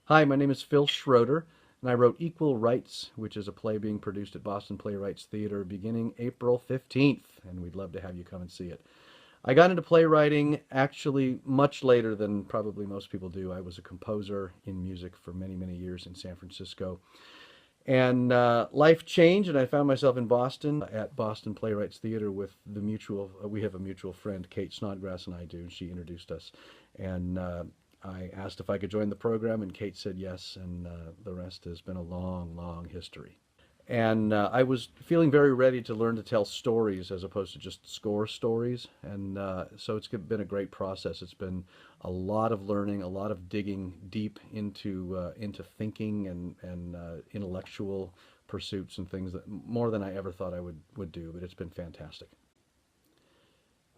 Hi, my name is Phil Schroeder, and I wrote Equal Rights, which is a play being produced at Boston Playwrights Theater beginning April 15th, and we'd love to have you come and see it. I got into playwriting actually much later than probably most people do. I was a composer in music for many, many years in San Francisco. And life changed, and I found myself in Boston at Boston Playwrights Theater with we have a mutual friend, Kate Snodgrass, and I do, and she introduced us. And I asked if I could join the program, and Kate said yes, and the rest has been a long, long history. And I was feeling very ready to learn to tell stories as opposed to just score stories. And so it's been a great process. It's been a lot of learning, a lot of digging deep into thinking and intellectual pursuits and things that more than I ever thought I would do. But it's been fantastic.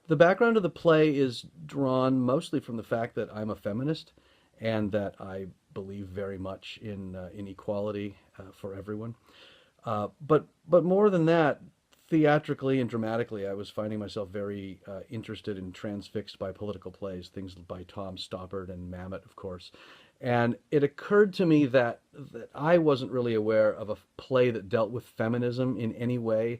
The background of the play is drawn mostly from the fact that I'm a feminist and that I believe very much in equality for everyone. But more than that, theatrically and dramatically, I was finding myself very interested and transfixed by political plays, things by Tom Stoppard and Mamet, of course. And it occurred to me that I wasn't really aware of a play that dealt with feminism in any way,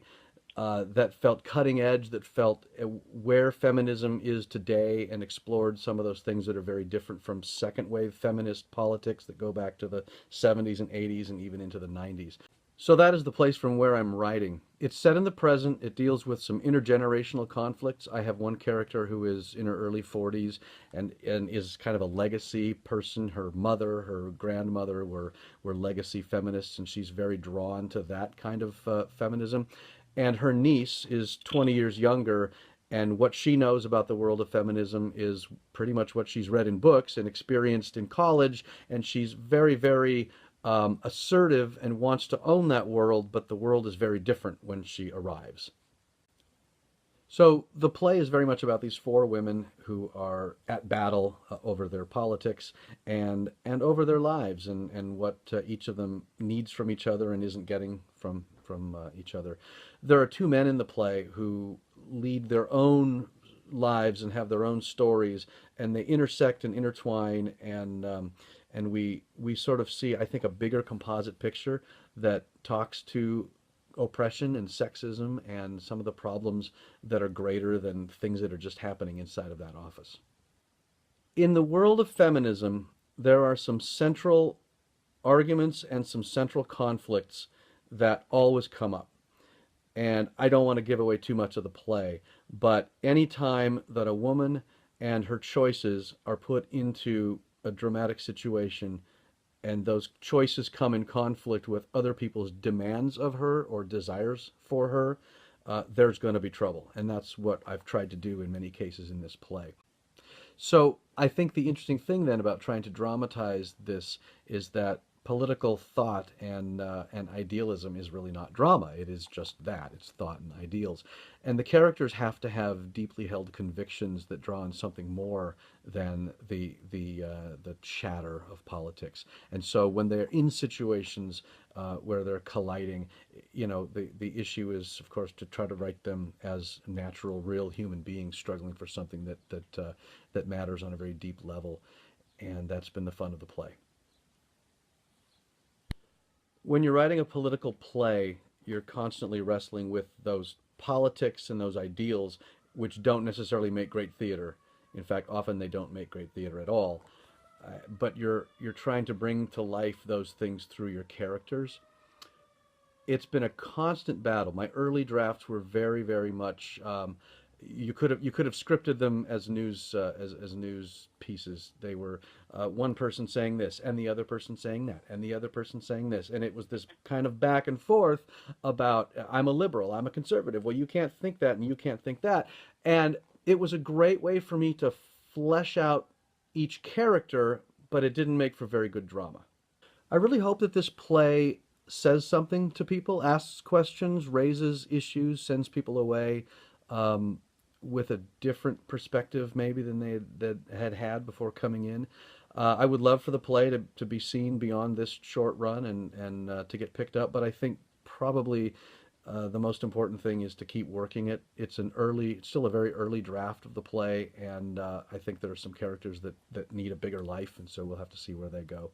that felt cutting edge, that felt where feminism is today, and explored some of those things that are very different from second wave feminist politics that go back to the 70s and 80s and even into the 90s. So that is the place from where I'm writing. It's set in the present. It deals with some intergenerational conflicts. I have one character who is in her early 40s and is kind of a legacy person. Her mother, her grandmother were legacy feminists, and she's very drawn to that kind of feminism. And her niece is 20 years younger, and what she knows about the world of feminism is pretty much what she's read in books and experienced in college, and she's very, very assertive and wants to own that world, but the world is very different when she arrives. So the play is very much about these four women who are at battle over their politics and over their lives and what each of them needs from each other and isn't getting from each other. There are two men in the play who lead their own lives and have their own stories, and they intersect and intertwine, and we sort of see, I think, a bigger composite picture that talks to oppression and sexism and some of the problems that are greater than things that are just happening inside of that office. In the world of feminism, there are some central arguments and some central conflicts that always come up. And I don't want to give away too much of the play, but any time that a woman and her choices are put into a dramatic situation and those choices come in conflict with other people's demands of her or desires for her, there's going to be trouble. And that's what I've tried to do in many cases in this play. So I think the interesting thing then about trying to dramatize this is that political thought and idealism is really not drama. It is just that. It's thought and ideals. And the characters have to have deeply held convictions that draw on something more than the chatter of politics. And so when they're in situations where they're colliding, the issue is, of course, to try to write them as natural, real human beings struggling for something that matters on a very deep level. And that's been the fun of the play. When you're writing a political play, you're constantly wrestling with those politics and those ideals, which don't necessarily make great theater. In fact, often they don't make great theater at all. But you're trying to bring to life those things through your characters. It's been a constant battle. My early drafts were very, very much. You could have scripted them as news pieces. They were one person saying this and the other person saying that and the other person saying this, and it was this kind of back and forth about I'm a liberal, I'm a conservative. Well, you can't think that and you can't think that, and it was a great way for me to flesh out each character, but it didn't make for very good drama. I really hope that this play says something to people, asks questions, raises issues, sends people away um, with a different perspective maybe than they that had before coming in. I would love for the play to be seen beyond this short run and to get picked up, but I think probably the most important thing is to keep working it. It's still a very early draft of the play, and I think there are some characters that need a bigger life, and so we'll have to see where they go.